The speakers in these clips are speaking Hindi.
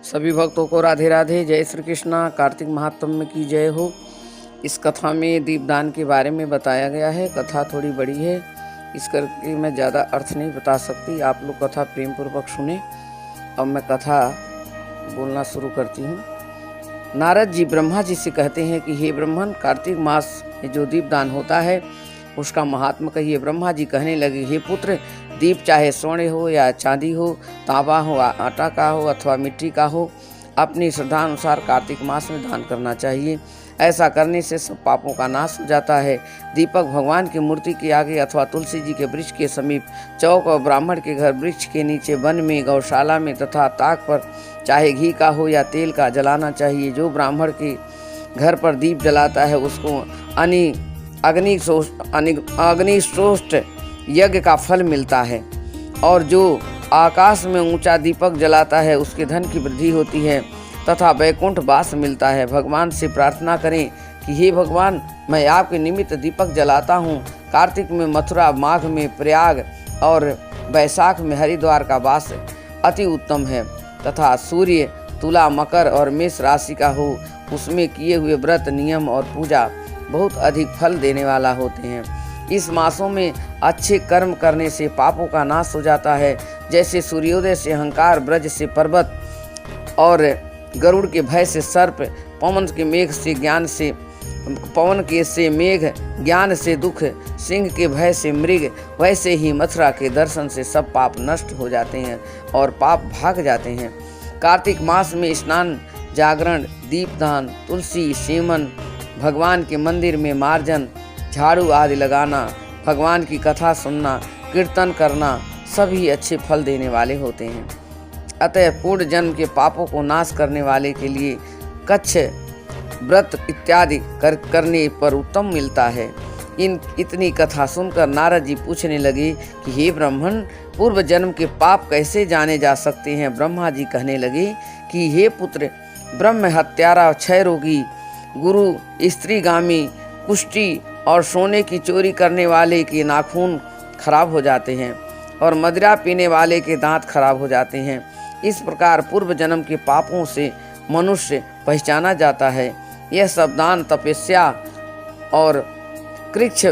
सभी भक्तों को राधे राधे। जय श्री कृष्णा। कार्तिक महात्म्य की जय हो। इस कथा में दीपदान के बारे में बताया गया है। कथा थोड़ी बड़ी है, इस करके मैं ज़्यादा अर्थ नहीं बता सकती। आप लोग कथा प्रेम पूर्वक सुने। अब मैं कथा बोलना शुरू करती हूँ। नारद जी ब्रह्मा जी से कहते हैं कि हे ब्रह्मन, कार्तिक मास में जो दीपदान होता है उसका महात्मा कहिए। ब्रह्मा जी कहने लगे, हे पुत्र, दीप चाहे स्वर्ण हो या चांदी हो, तांबा हो, आटा का हो अथवा मिट्टी का हो, अपनी श्रद्धा अनुसार कार्तिक मास में दान करना चाहिए। ऐसा करने से सब पापों का नाश हो जाता है। दीपक भगवान की मूर्ति के आगे अथवा तुलसी जी के वृक्ष के समीप, चौक और ब्राह्मण के घर, वृक्ष के नीचे, वन में, गौशाला में तथा ताक पर चाहे घी का हो या तेल का जलाना चाहिए। जो ब्राह्मण के घर पर दीप जलाता है उसको अग्निष्टोष्ट यज्ञ का फल मिलता है, और जो आकाश में ऊंचा दीपक जलाता है उसके धन की वृद्धि होती है तथा वैकुंठ वास मिलता है। भगवान से प्रार्थना करें कि हे भगवान, मैं आपके निमित्त दीपक जलाता हूँ। कार्तिक में मथुरा, माघ में प्रयाग और वैशाख में हरिद्वार का वास अति उत्तम है तथा सूर्य तुला, मकर और मेष राशि का हो, उसमें किए हुए व्रत, नियम और पूजा बहुत अधिक फल देने वाला होते हैं। इस मासों में अच्छे कर्म करने से पापों का नाश हो जाता है। जैसे सूर्योदय से अहंकार, ब्रज से पर्वत और गरुड़ के भय से सर्प, पवन के मेघ, ज्ञान से दुख, सिंह के भय से मृग, वैसे ही मथुरा के दर्शन से सब पाप नष्ट हो जाते हैं और पाप भाग जाते हैं। कार्तिक मास में स्नान, जागरण, दीपदान, तुलसी सेवन, भगवान के मंदिर में मार्जन, झाड़ू आदि लगाना, भगवान की कथा सुनना, कीर्तन करना सभी अच्छे फल देने वाले होते हैं। अतः पूर्ण जन्म के पापों को नाश करने वाले के लिए कच्छ व्रत इत्यादि करने पर उत्तम मिलता है। इतनी कथा सुनकर नारद जी पूछने लगे कि हे ब्राह्मण, पूर्व जन्म के पाप कैसे जाने जा सकते हैं। ब्रह्मा जी कहने लगे कि हे पुत्र, ब्रह्म हत्यारा, क्षय रोगी, गुरु स्त्रीगामी, कुष्ठी और सोने की चोरी करने वाले के नाखून खराब हो जाते हैं और मदिरा पीने वाले के दांत खराब हो जाते हैं। इस प्रकार पूर्व जन्म के पापों से मनुष्य पहचाना जाता है। यह सब दान, तपस्या और कृच्छ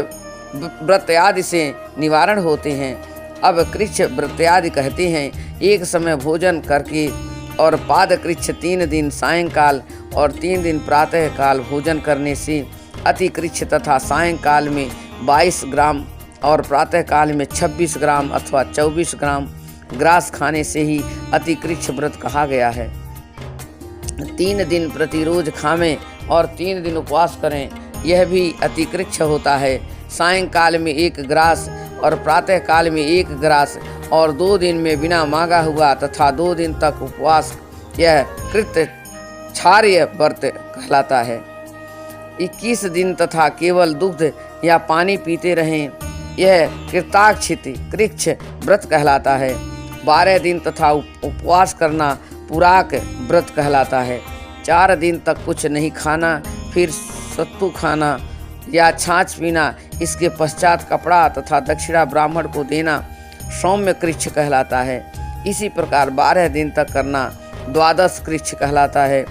व्रत्यादि से निवारण होते हैं। अब कृच्छ व्रत्यादि कहते हैं एक समय भोजन करके और पाद कृच्छ 3 दिन सायंकाल और 3 दिन प्रातः काल भोजन करने से अति कृच्छ तथा सायंकाल में 22 ग्राम और प्रातः काल में 26 ग्राम अथवा 24 ग्राम ग्रास खाने से ही अति कृच्छ व्रत कहा गया है। 3 दिन प्रतिरोज खावें और 3 दिन उपवास करें, यह भी अति कृच्छ होता है। सायंकाल में 1 ग्रास और प्रातः काल में 1 ग्रास और 2 दिन में बिना मांगा हुआ तथा 2 दिन तक उपवास, यह कृतचार्य व्रत कहलाता है। 21 दिन तथा केवल दुग्ध या पानी पीते रहें, यह कृताक्षित कृच्छ व्रत कहलाता है। 12 दिन तथा उपवास करना पुराक व्रत कहलाता है। 4 दिन तक कुछ नहीं खाना, फिर सत्तू खाना या छाछ पीना, इसके पश्चात कपड़ा तथा दक्षिणा ब्राह्मण को देना सौम्य कृच्छ कहलाता है। इसी प्रकार 12 दिन तक करना द्वादश कृच्छ कहलाता है।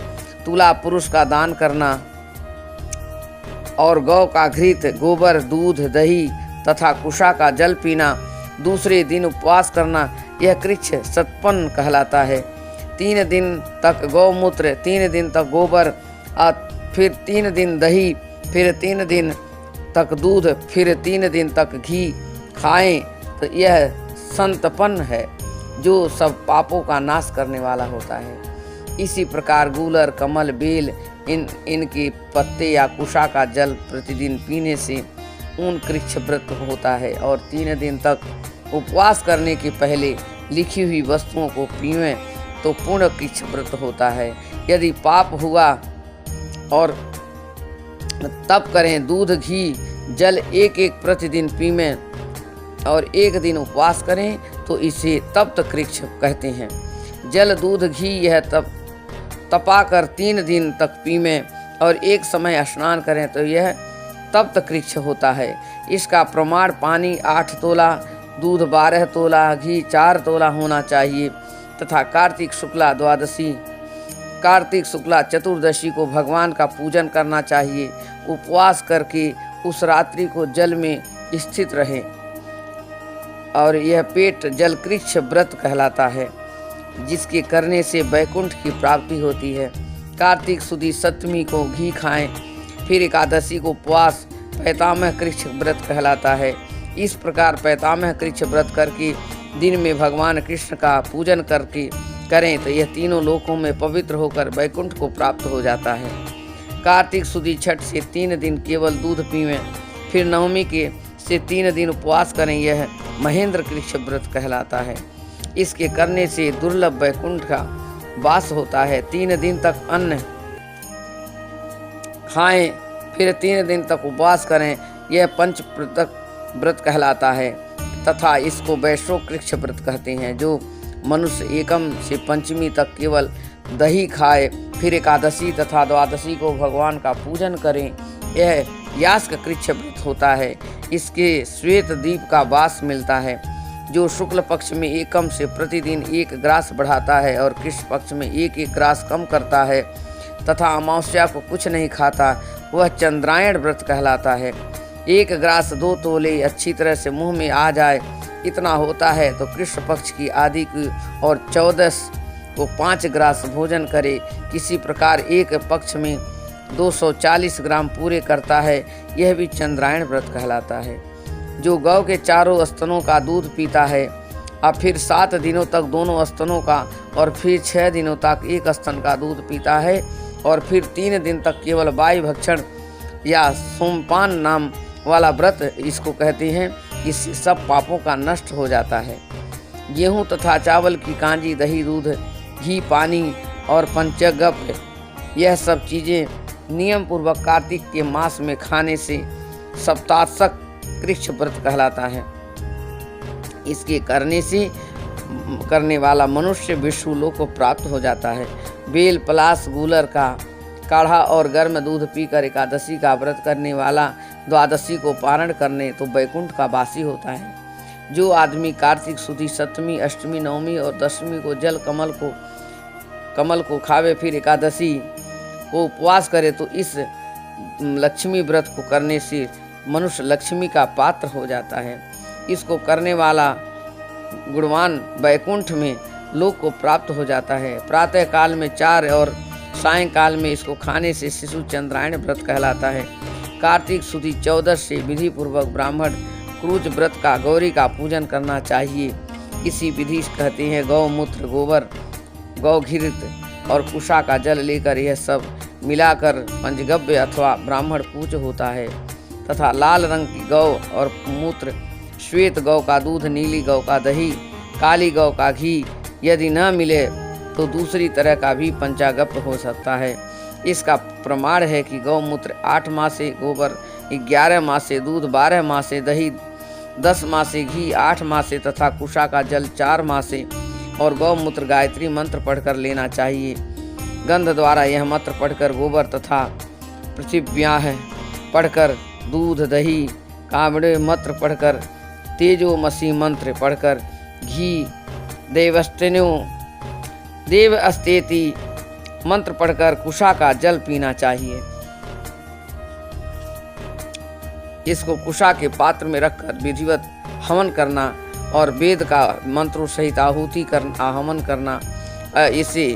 तुला पुरुष का दान करना और गौ का घृत, गोबर, दूध, दही तथा कुशा का जल पीना, दूसरे दिन उपवास करना, यह कृच्छ सत्पन्न कहलाता है। 3 दिन तक गौमूत्र, 3 दिन तक गोबर, फिर 3 दिन दही, फिर 3 दिन तक दूध, फिर 3 दिन तक घी खाएं, तो यह संतपन है जो सब पापों का नाश करने वाला होता है। इसी प्रकार गूलर, कमल, बेल, इनके पत्ते या कुशा का जल प्रतिदिन पीने से ऊन कृच्छ व्रत होता है। और 3 दिन तक उपवास करने के पहले लिखी हुई वस्तुओं को पीवें तो पूर्ण कृच्छ व्रत होता है। यदि पाप हुआ और तप करें, दूध, घी, जल 1-1 प्रतिदिन पीवें और 1 दिन उपवास करें तो इसे तप्त कृच्छ कहते हैं। जल, दूध, घी यह तपाकर 3 दिन तक पीवें और 1 समय स्नान करें तो यह तप्त कृच्छ होता है। इसका प्रमाण पानी 8 तोला, दूध 12 तोला, घी 4 तोला होना चाहिए तथा कार्तिक शुक्ला द्वादशी कार्तिक शुक्ला चतुर्दशी को भगवान का पूजन करना चाहिए। उपवास करके उस रात्रि को जल में स्थित रहें और यह पेट जलकृच्छ व्रत कहलाता है, जिसके करने से वैकुंठ की प्राप्ति होती है। कार्तिक सुदी सप्तमी को घी खाएं, फिर एकादशी को उपवास पैतामह कृच्छ व्रत कहलाता है। इस प्रकार पैतामह कृच्छ व्रत करके दिन में भगवान कृष्ण का पूजन करें तो यह तीनों लोकों में पवित्र होकर वैकुंठ को प्राप्त हो जाता है। कार्तिक सुदी छठ से 3 दिन केवल दूध पीवें, फिर नवमी के से 3 दिन उपवास करें, यह महेंद्र कृच्छ व्रत कहलाता है। इसके करने से दुर्लभ वैकुंठ का वास होता है। 3 दिन तक अन्न खाएं, फिर 3 दिन तक उपवास करें, यह पंचप्रतक व्रत कहलाता है तथा इसको वैश्वो कृच्छ व्रत कहते हैं। जो मनुष्य एकम से पंचमी तक केवल दही खाए, फिर एकादशी तथा द्वादशी को भगवान का पूजन करें, यह यास्क कृच्छ व्रत होता है। इसके श्वेत दीप का वास मिलता है। जो शुक्ल पक्ष में एकम से प्रतिदिन 1 ग्रास बढ़ाता है और कृष्ण पक्ष में 1 ग्रास कम करता है तथा अमावस्या को कुछ नहीं खाता, वह चंद्रायण व्रत कहलाता है। 1 ग्रास 2 तोले अच्छी तरह से मुंह में आ जाए, इतना होता है तो कृष्ण पक्ष की आदि की और 14 को 5 ग्रास भोजन करे। किसी प्रकार एक पक्ष में 240 ग्राम पूरे करता है, यह भी चंद्रायण व्रत कहलाता है। जो गौ के चारों स्तनों का दूध पीता है और फिर 7 दिनों तक दोनों स्तनों का और फिर 6 दिनों तक एक स्तन का दूध पीता है और फिर 3 दिन तक केवल वायु भक्षण या सोमपान नाम वाला व्रत इसको कहते हैं, इससे सब पापों का नष्ट हो जाता है। गेहूं तथा चावल की कांजी, दही, दूध, घी, पानी और पंचगव्य, यह सब चीज़ें नियम पूर्वक कार्तिक के मास में खाने से सप्ताशक कृच्छ व्रत कहलाता है। इसके करने वाला मनुष्य विष्णु लोक को प्राप्त हो जाता है। बेल, पलाश, गूलर का काढ़ा और गर्म दूध पीकर एकादशी का व्रत करने वाला द्वादशी को पारण करने तो वैकुंठ का वासी होता है। जो आदमी कार्तिक सुदी सप्तमी, अष्टमी, नवमी और दशमी को जल कमल को खावे, फिर एकादशी को उपवास करे तो इस लक्ष्मी व्रत को करने से मनुष्य लक्ष्मी का पात्र हो जाता है। इसको करने वाला गुणवान वैकुंठ में लोक को प्राप्त हो जाता है। प्रातः काल में 4 और सायंकाल में इसको खाने से शिशु चंद्रायण व्रत कहलाता है। कार्तिक सुदी 14 से विधि पूर्वक ब्राह्मण क्रूज व्रत का गौरी का पूजन करना चाहिए। इसी विधि कहते हैं गौमूत्र, गोबर, गौ घृत और कुशा का जल लेकर यह सब मिलाकर पंचगव्य अथवा ब्राह्मण पूज होता है तथा लाल रंग की गौ और मूत्र, श्वेत गौ का दूध, नीली गौ का दही, काली गौ का घी, यदि न मिले तो दूसरी तरह का भी पंचागव्य हो सकता है। इसका प्रमाण है कि गौमूत्र 8 माह से, गोबर 11 माह से, दूध 12 माह से, दही 10 माह से, घी 8 माह से तथा कुशा का जल 4 माह से और गौमूत्र गायत्री मंत्र पढ़कर लेना चाहिए। गंध द्वारा यह मंत्र पढ़कर, गोबर तथा पृथिव्याः पढ़कर, दूध, दही, कामड़े मंत्र पढ़कर, तेजोमसी मंत्र पढ़कर, घी, देव अस्तेति मंत्र पढ़कर कुशा का जल पीना चाहिए। इसको कुशा के पात्र में रखकर विधिवत हवन करना और वेद का मंत्रों सहित हवन करना, इसे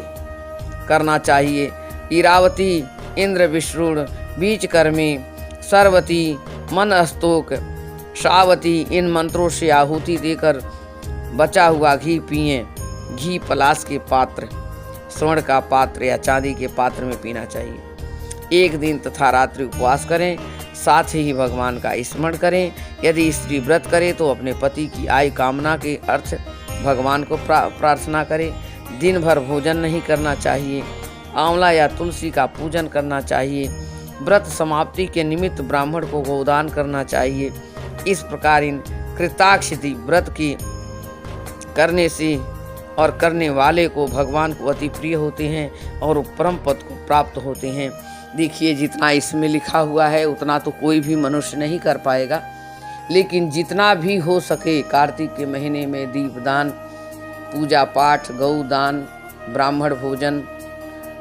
करना चाहिए। इरावती, इंद्र, विष्णु, बीजकर्मी, सर्वती, मन अस्तोक, शावती, इन मंत्रों से आहुति देकर बचा हुआ घी पिएं। घी पलाश के पात्र, स्वर्ण का पात्र या चांदी के पात्र में पीना चाहिए। 1 दिन तथा रात्रि उपवास करें, साथ ही भगवान का स्मरण करें। यदि स्त्री व्रत करे तो अपने पति की आयु कामना के अर्थ भगवान को प्रार्थना करें। दिन भर भोजन नहीं करना चाहिए। आंवला या तुलसी का पूजन करना चाहिए। व्रत समाप्ति के निमित्त ब्राह्मण को गोदान करना चाहिए। इस प्रकार इन कृताक्षिति व्रत की करने से और करने वाले को भगवान को अति प्रिय होते हैं और परम पद को प्राप्त होते हैं। देखिए, जितना इसमें लिखा हुआ है उतना तो कोई भी मनुष्य नहीं कर पाएगा, लेकिन जितना भी हो सके कार्तिक के महीने में दीपदान, पूजा पाठ, गौदान, ब्राह्मण भोजन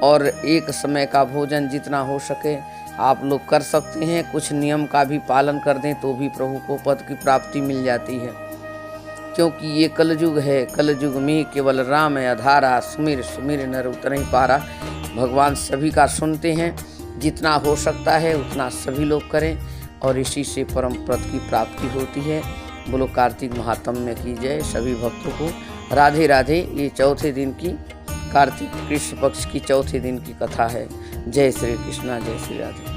और एक समय का भोजन जितना हो सके आप लोग कर सकते हैं। कुछ नियम का भी पालन कर दें तो भी प्रभु को पद की प्राप्ति मिल जाती है, क्योंकि ये कलयुग है। कलयुग में केवल राम आधारा, सुमिर सुमिर नर उतरहि पारा। भगवान सभी का सुनते हैं, जितना हो सकता है उतना सभी लोग करें और इसी से परम पद की प्राप्ति होती है। बोलो कार्तिक महात्म्य की जय। सभी भक्तों को राधे राधे। ये चौथे दिन की कार्तिक कृष्ण पक्ष की चौथे दिन की कथा है। जय श्री कृष्णा, जय श्री राधे।